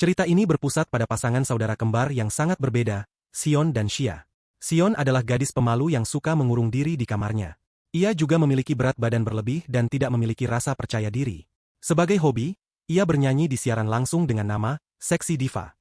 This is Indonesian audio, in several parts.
Cerita ini berpusat pada pasangan saudara kembar yang sangat berbeda, Sion dan Xia. Sion adalah gadis pemalu yang suka mengurung diri di kamarnya. Ia juga memiliki berat badan berlebih dan tidak memiliki rasa percaya diri. Sebagai hobi, ia bernyanyi di siaran langsung dengan nama Seksi Diva.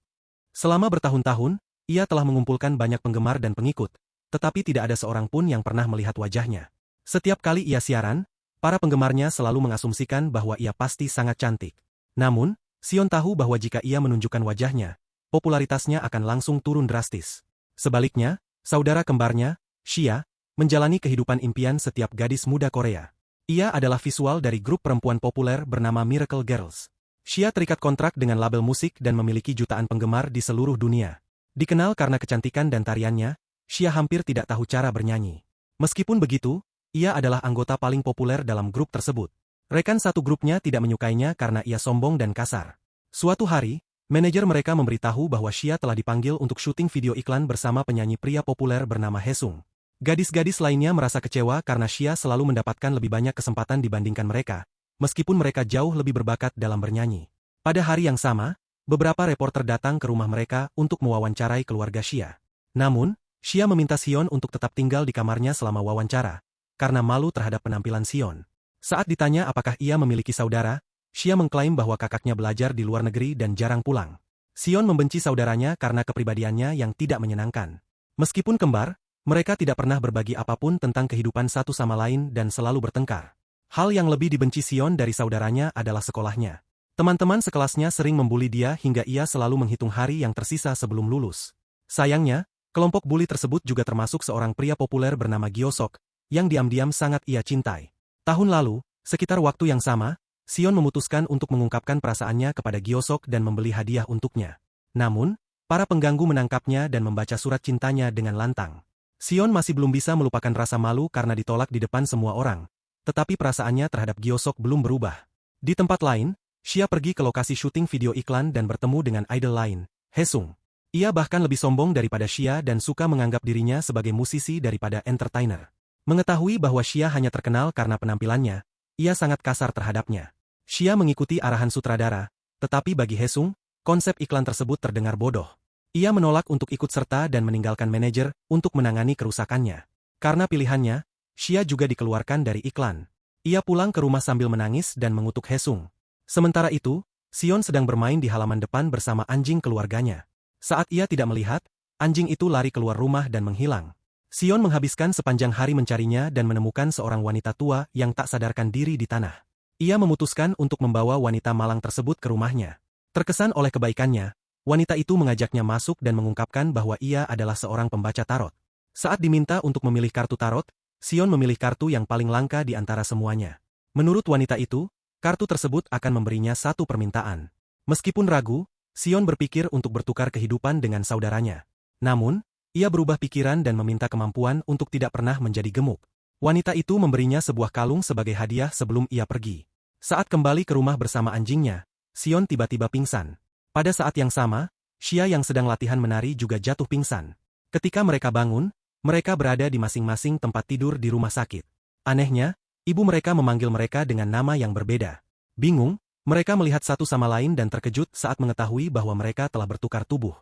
Selama bertahun-tahun, ia telah mengumpulkan banyak penggemar dan pengikut, tetapi tidak ada seorang pun yang pernah melihat wajahnya. Setiap kali ia siaran, para penggemarnya selalu mengasumsikan bahwa ia pasti sangat cantik. Namun, Sion tahu bahwa jika ia menunjukkan wajahnya, popularitasnya akan langsung turun drastis. Sebaliknya, saudara kembarnya, Xia, menjalani kehidupan impian setiap gadis muda Korea. Ia adalah visual dari grup perempuan populer bernama Miracle Girls. Xia terikat kontrak dengan label musik dan memiliki jutaan penggemar di seluruh dunia. Dikenal karena kecantikan dan tariannya, Xia hampir tidak tahu cara bernyanyi. Meskipun begitu, ia adalah anggota paling populer dalam grup tersebut. Rekan satu grupnya tidak menyukainya karena ia sombong dan kasar. Suatu hari, manajer mereka memberitahu bahwa Xia telah dipanggil untuk syuting video iklan bersama penyanyi pria populer bernama Haesung. Gadis-gadis lainnya merasa kecewa karena Xia selalu mendapatkan lebih banyak kesempatan dibandingkan mereka, meskipun mereka jauh lebih berbakat dalam bernyanyi. Pada hari yang sama, beberapa reporter datang ke rumah mereka untuk mewawancarai keluarga Xia. Namun, Xia meminta Sion untuk tetap tinggal di kamarnya selama wawancara, karena malu terhadap penampilan Sion. Saat ditanya apakah ia memiliki saudara, Xia mengklaim bahwa kakaknya belajar di luar negeri dan jarang pulang. Sion membenci saudaranya karena kepribadiannya yang tidak menyenangkan. Meskipun kembar, mereka tidak pernah berbagi apapun tentang kehidupan satu sama lain dan selalu bertengkar. Hal yang lebih dibenci Sion dari saudaranya adalah sekolahnya. Teman-teman sekelasnya sering membuli dia hingga ia selalu menghitung hari yang tersisa sebelum lulus. Sayangnya, kelompok buli tersebut juga termasuk seorang pria populer bernama Gyeosok, yang diam-diam sangat ia cintai. Tahun lalu, sekitar waktu yang sama, Sion memutuskan untuk mengungkapkan perasaannya kepada Gyeosok dan membeli hadiah untuknya. Namun, para pengganggu menangkapnya dan membaca surat cintanya dengan lantang. Sion masih belum bisa melupakan rasa malu karena ditolak di depan semua orang, tetapi perasaannya terhadap Gyeosok belum berubah. Di tempat lain, Xia pergi ke lokasi syuting video iklan dan bertemu dengan idol lain, Haesung. Ia bahkan lebih sombong daripada Xia dan suka menganggap dirinya sebagai musisi daripada entertainer. Mengetahui bahwa Xia hanya terkenal karena penampilannya, ia sangat kasar terhadapnya. Xia mengikuti arahan sutradara, tetapi bagi Haesung, konsep iklan tersebut terdengar bodoh. Ia menolak untuk ikut serta dan meninggalkan manajer untuk menangani kerusakannya. Karena pilihannya, Xia juga dikeluarkan dari iklan. Ia pulang ke rumah sambil menangis dan mengutuk Haesung. Sementara itu, Sion sedang bermain di halaman depan bersama anjing keluarganya. Saat ia tidak melihat, anjing itu lari keluar rumah dan menghilang. Sion menghabiskan sepanjang hari mencarinya dan menemukan seorang wanita tua yang tak sadarkan diri di tanah. Ia memutuskan untuk membawa wanita malang tersebut ke rumahnya. Terkesan oleh kebaikannya, wanita itu mengajaknya masuk dan mengungkapkan bahwa ia adalah seorang pembaca tarot. Saat diminta untuk memilih kartu tarot, Sion memilih kartu yang paling langka di antara semuanya. Menurut wanita itu, kartu tersebut akan memberinya satu permintaan. Meskipun ragu, Sion berpikir untuk bertukar kehidupan dengan saudaranya. Namun, ia berubah pikiran dan meminta kemampuan untuk tidak pernah menjadi gemuk. Wanita itu memberinya sebuah kalung sebagai hadiah sebelum ia pergi. Saat kembali ke rumah bersama anjingnya, Sion tiba-tiba pingsan. Pada saat yang sama, Xia yang sedang latihan menari juga jatuh pingsan. Ketika mereka bangun, mereka berada di masing-masing tempat tidur di rumah sakit. Anehnya, ibu mereka memanggil mereka dengan nama yang berbeda. Bingung, mereka melihat satu sama lain dan terkejut saat mengetahui bahwa mereka telah bertukar tubuh.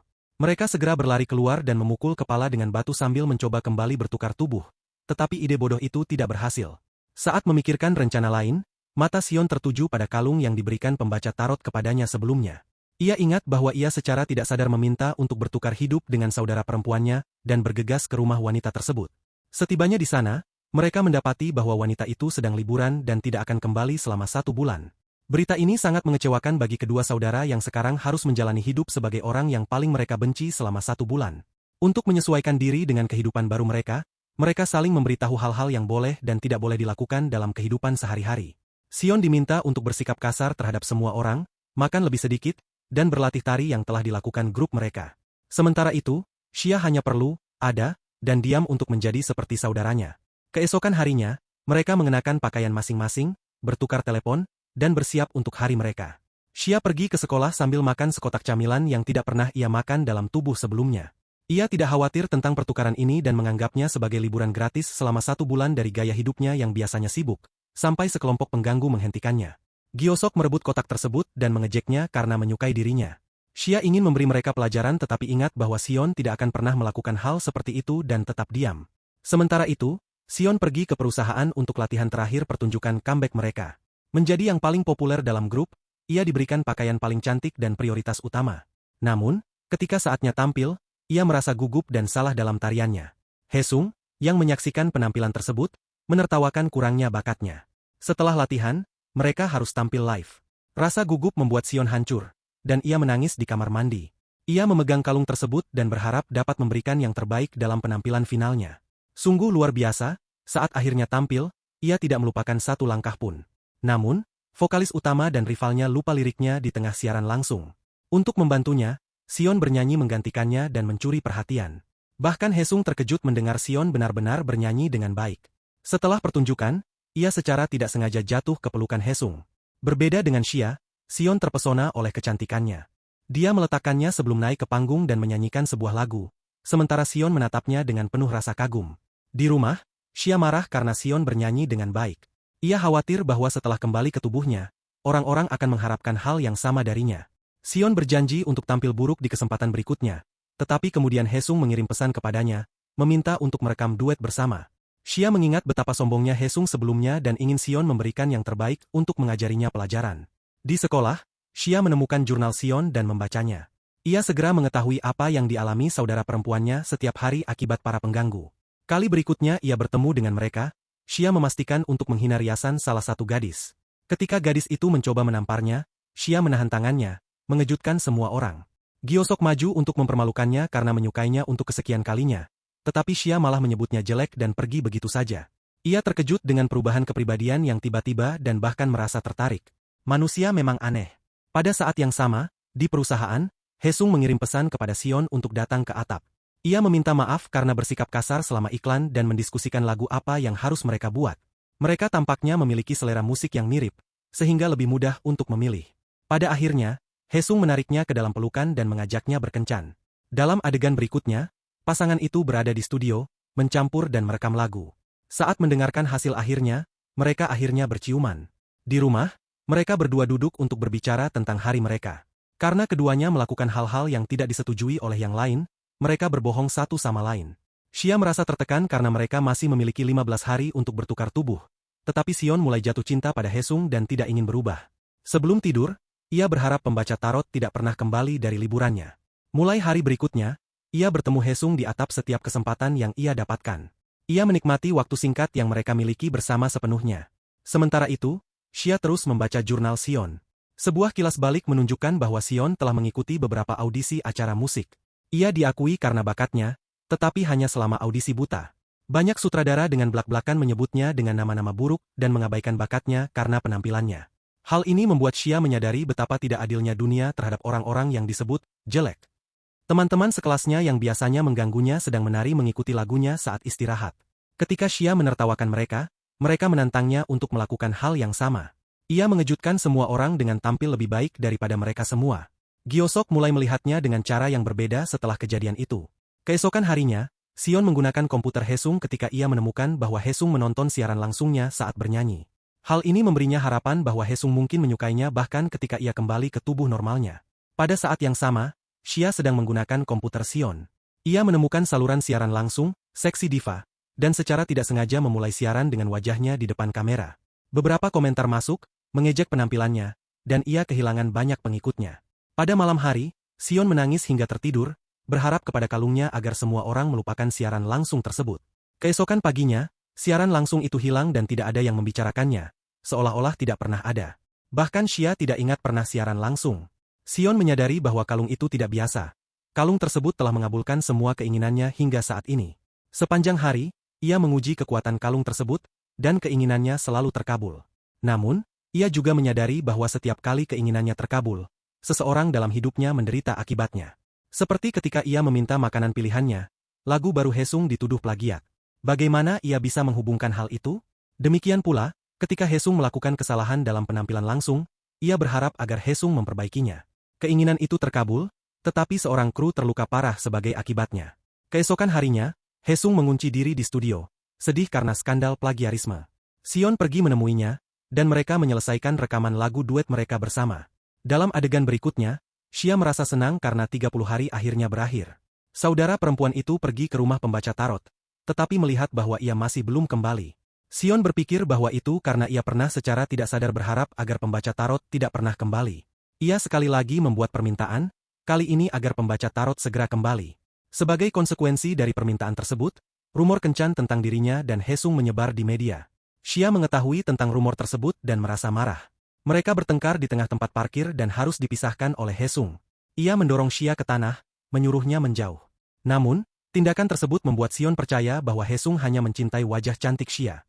Mereka segera berlari keluar dan memukul kepala dengan batu sambil mencoba kembali bertukar tubuh. Tetapi ide bodoh itu tidak berhasil. Saat memikirkan rencana lain, mata Sion tertuju pada kalung yang diberikan pembaca tarot kepadanya sebelumnya. Ia ingat bahwa ia secara tidak sadar meminta untuk bertukar hidup dengan saudara perempuannya dan bergegas ke rumah wanita tersebut. Setibanya di sana, mereka mendapati bahwa wanita itu sedang liburan dan tidak akan kembali selama 1 bulan. Berita ini sangat mengecewakan bagi kedua saudara yang sekarang harus menjalani hidup sebagai orang yang paling mereka benci selama 1 bulan. Untuk menyesuaikan diri dengan kehidupan baru mereka saling memberitahu hal-hal yang boleh dan tidak boleh dilakukan dalam kehidupan sehari-hari. Sion diminta untuk bersikap kasar terhadap semua orang, makan lebih sedikit, dan berlatih tari yang telah dilakukan grup mereka. Sementara itu, Xia hanya perlu, ada, dan diam untuk menjadi seperti saudaranya. Keesokan harinya, mereka mengenakan pakaian masing-masing, bertukar telepon, dan bersiap untuk hari mereka. Xia pergi ke sekolah sambil makan sekotak camilan yang tidak pernah ia makan dalam tubuh sebelumnya. Ia tidak khawatir tentang pertukaran ini dan menganggapnya sebagai liburan gratis selama 1 bulan dari gaya hidupnya yang biasanya sibuk, sampai sekelompok pengganggu menghentikannya. Gyeosok merebut kotak tersebut dan mengejeknya karena menyukai dirinya. Xia ingin memberi mereka pelajaran tetapi ingat bahwa Xion tidak akan pernah melakukan hal seperti itu dan tetap diam. Sementara itu, Xion pergi ke perusahaan untuk latihan terakhir pertunjukan comeback mereka. Menjadi yang paling populer dalam grup, ia diberikan pakaian paling cantik dan prioritas utama. Namun, ketika saatnya tampil, ia merasa gugup dan salah dalam tariannya. Haesung, yang menyaksikan penampilan tersebut, menertawakan kurangnya bakatnya. Setelah latihan, mereka harus tampil live. Rasa gugup membuat Xion hancur, dan ia menangis di kamar mandi. Ia memegang kalung tersebut dan berharap dapat memberikan yang terbaik dalam penampilan finalnya. Sungguh luar biasa, saat akhirnya tampil, ia tidak melupakan satu langkah pun. Namun, vokalis utama dan rivalnya lupa liriknya di tengah siaran langsung. Untuk membantunya, Xion bernyanyi menggantikannya dan mencuri perhatian. Bahkan Haesung terkejut mendengar Xion benar-benar bernyanyi dengan baik. Setelah pertunjukan, ia secara tidak sengaja jatuh ke pelukan Haesung. Berbeda dengan Xia, Xion terpesona oleh kecantikannya. Dia meletakkannya sebelum naik ke panggung dan menyanyikan sebuah lagu, sementara Xion menatapnya dengan penuh rasa kagum. Di rumah, Xia marah karena Xion bernyanyi dengan baik. Ia khawatir bahwa setelah kembali ke tubuhnya, orang-orang akan mengharapkan hal yang sama darinya. Xion berjanji untuk tampil buruk di kesempatan berikutnya, tetapi kemudian Haesung mengirim pesan kepadanya, meminta untuk merekam duet bersama. Xia mengingat betapa sombongnya Haesung sebelumnya dan ingin Xion memberikan yang terbaik untuk mengajarinya pelajaran. Di sekolah, Xia menemukan jurnal Xion dan membacanya. Ia segera mengetahui apa yang dialami saudara perempuannya setiap hari akibat para pengganggu. Kali berikutnya ia bertemu dengan mereka, Xia memastikan untuk menghina riasan salah satu gadis. Ketika gadis itu mencoba menamparnya, Xia menahan tangannya, mengejutkan semua orang. Gyosok maju untuk mempermalukannya karena menyukainya untuk kesekian kalinya. Tetapi Xia malah menyebutnya jelek dan pergi begitu saja. Ia terkejut dengan perubahan kepribadian yang tiba-tiba dan bahkan merasa tertarik. Manusia memang aneh. Pada saat yang sama, di perusahaan, Haesung mengirim pesan kepada Xion untuk datang ke atap. Ia meminta maaf karena bersikap kasar selama iklan dan mendiskusikan lagu apa yang harus mereka buat. Mereka tampaknya memiliki selera musik yang mirip, sehingga lebih mudah untuk memilih. Pada akhirnya, Haesung menariknya ke dalam pelukan dan mengajaknya berkencan. Dalam adegan berikutnya, pasangan itu berada di studio, mencampur dan merekam lagu. Saat mendengarkan hasil akhirnya, mereka akhirnya berciuman. Di rumah, mereka berdua duduk untuk berbicara tentang hari mereka. Karena keduanya melakukan hal-hal yang tidak disetujui oleh yang lain, mereka berbohong satu sama lain. Xia merasa tertekan karena mereka masih memiliki 15 hari untuk bertukar tubuh. Tetapi Xion mulai jatuh cinta pada Haesung dan tidak ingin berubah. Sebelum tidur, ia berharap pembaca tarot tidak pernah kembali dari liburannya. Mulai hari berikutnya, ia bertemu Haesung di atap setiap kesempatan yang ia dapatkan. Ia menikmati waktu singkat yang mereka miliki bersama sepenuhnya. Sementara itu, Xia terus membaca jurnal Xion. Sebuah kilas balik menunjukkan bahwa Xion telah mengikuti beberapa audisi acara musik. Ia diakui karena bakatnya, tetapi hanya selama audisi buta. Banyak sutradara dengan belak-belakan menyebutnya dengan nama-nama buruk dan mengabaikan bakatnya karena penampilannya. Hal ini membuat Xia menyadari betapa tidak adilnya dunia terhadap orang-orang yang disebut jelek. Teman-teman sekelasnya yang biasanya mengganggunya sedang menari mengikuti lagunya saat istirahat. Ketika Xia menertawakan mereka, mereka menantangnya untuk melakukan hal yang sama. Ia mengejutkan semua orang dengan tampil lebih baik daripada mereka semua. Gyosok mulai melihatnya dengan cara yang berbeda setelah kejadian itu. Keesokan harinya, Xion menggunakan komputer Haesung ketika ia menemukan bahwa Haesung menonton siaran langsungnya saat bernyanyi. Hal ini memberinya harapan bahwa Haesung mungkin menyukainya bahkan ketika ia kembali ke tubuh normalnya. Pada saat yang sama, Xia sedang menggunakan komputer Xion. Ia menemukan saluran siaran langsung, Seksi Diva, dan secara tidak sengaja memulai siaran dengan wajahnya di depan kamera. Beberapa komentar masuk, mengejek penampilannya, dan ia kehilangan banyak pengikutnya. Pada malam hari, Xion menangis hingga tertidur, berharap kepada kalungnya agar semua orang melupakan siaran langsung tersebut. Keesokan paginya, siaran langsung itu hilang dan tidak ada yang membicarakannya, seolah-olah tidak pernah ada. Bahkan Xia tidak ingat pernah siaran langsung. Xion menyadari bahwa kalung itu tidak biasa. Kalung tersebut telah mengabulkan semua keinginannya hingga saat ini. Sepanjang hari, ia menguji kekuatan kalung tersebut, dan keinginannya selalu terkabul. Namun, ia juga menyadari bahwa setiap kali keinginannya terkabul, seseorang dalam hidupnya menderita akibatnya. Seperti ketika ia meminta makanan pilihannya, lagu baru Haesung dituduh plagiat. Bagaimana ia bisa menghubungkan hal itu? Demikian pula, ketika Haesung melakukan kesalahan dalam penampilan langsung, ia berharap agar Haesung memperbaikinya. Keinginan itu terkabul, tetapi seorang kru terluka parah sebagai akibatnya. Keesokan harinya, Haesung mengunci diri di studio, sedih karena skandal plagiarisme. Xion pergi menemuinya, dan mereka menyelesaikan rekaman lagu duet mereka bersama. Dalam adegan berikutnya, Xia merasa senang karena 30 hari akhirnya berakhir. Saudara perempuan itu pergi ke rumah pembaca tarot, tetapi melihat bahwa ia masih belum kembali. Xion berpikir bahwa itu karena ia pernah secara tidak sadar berharap agar pembaca tarot tidak pernah kembali. Ia sekali lagi membuat permintaan, kali ini agar pembaca tarot segera kembali. Sebagai konsekuensi dari permintaan tersebut, rumor kencan tentang dirinya dan Hesung menyebar di media. Xia mengetahui tentang rumor tersebut dan merasa marah. Mereka bertengkar di tengah tempat parkir dan harus dipisahkan oleh Hesung. Ia mendorong Xia ke tanah, menyuruhnya menjauh. Namun, tindakan tersebut membuat Xion percaya bahwa Hesung hanya mencintai wajah cantik Xia.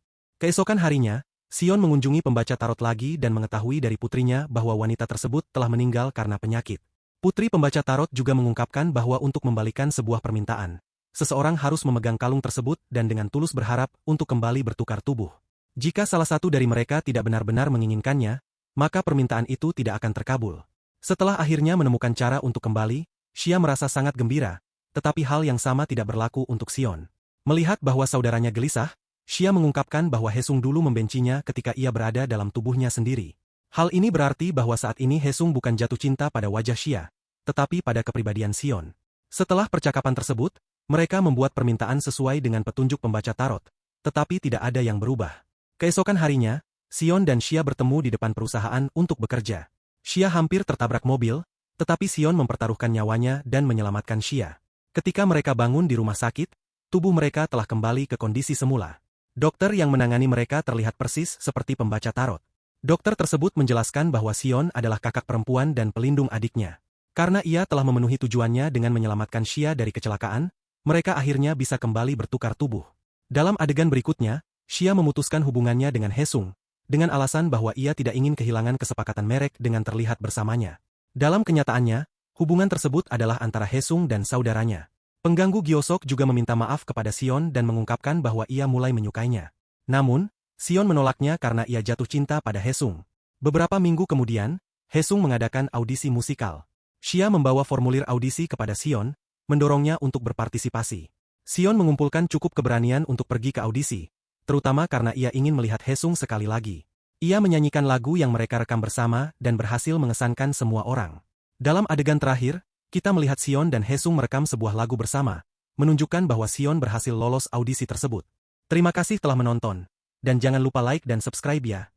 Keesokan harinya, Xion mengunjungi pembaca tarot lagi dan mengetahui dari putrinya bahwa wanita tersebut telah meninggal karena penyakit. Putri pembaca tarot juga mengungkapkan bahwa untuk membalikan sebuah permintaan, seseorang harus memegang kalung tersebut dan dengan tulus berharap untuk kembali bertukar tubuh. Jika salah satu dari mereka tidak benar-benar menginginkannya, maka permintaan itu tidak akan terkabul. Setelah akhirnya menemukan cara untuk kembali, Xia merasa sangat gembira, tetapi hal yang sama tidak berlaku untuk Xion. Melihat bahwa saudaranya gelisah, Xia mengungkapkan bahwa Hesung dulu membencinya ketika ia berada dalam tubuhnya sendiri. Hal ini berarti bahwa saat ini Hesung bukan jatuh cinta pada wajah Xia, tetapi pada kepribadian Xion. Setelah percakapan tersebut, mereka membuat permintaan sesuai dengan petunjuk pembaca tarot, tetapi tidak ada yang berubah. Keesokan harinya, Xion dan Xia bertemu di depan perusahaan untuk bekerja. Xia hampir tertabrak mobil, tetapi Xion mempertaruhkan nyawanya dan menyelamatkan Xia. Ketika mereka bangun di rumah sakit, tubuh mereka telah kembali ke kondisi semula. Dokter yang menangani mereka terlihat persis seperti pembaca tarot. Dokter tersebut menjelaskan bahwa Xion adalah kakak perempuan dan pelindung adiknya. Karena ia telah memenuhi tujuannya dengan menyelamatkan Xia dari kecelakaan, mereka akhirnya bisa kembali bertukar tubuh. Dalam adegan berikutnya, Xia memutuskan hubungannya dengan Hesung, dengan alasan bahwa ia tidak ingin kehilangan kesepakatan merek dengan terlihat bersamanya. Dalam kenyataannya, hubungan tersebut adalah antara Hesung dan saudaranya. Pengganggu Gyosok juga meminta maaf kepada Xion dan mengungkapkan bahwa ia mulai menyukainya. Namun, Xion menolaknya karena ia jatuh cinta pada Hesung. Beberapa minggu kemudian, Hesung mengadakan audisi musikal. Xia membawa formulir audisi kepada Xion, mendorongnya untuk berpartisipasi. Xion mengumpulkan cukup keberanian untuk pergi ke audisi, terutama karena ia ingin melihat Hesung sekali lagi. Ia menyanyikan lagu yang mereka rekam bersama dan berhasil mengesankan semua orang. Dalam adegan terakhir, kita melihat Xion dan Hesung merekam sebuah lagu bersama, menunjukkan bahwa Xion berhasil lolos audisi tersebut. Terima kasih telah menonton, dan jangan lupa like dan subscribe ya.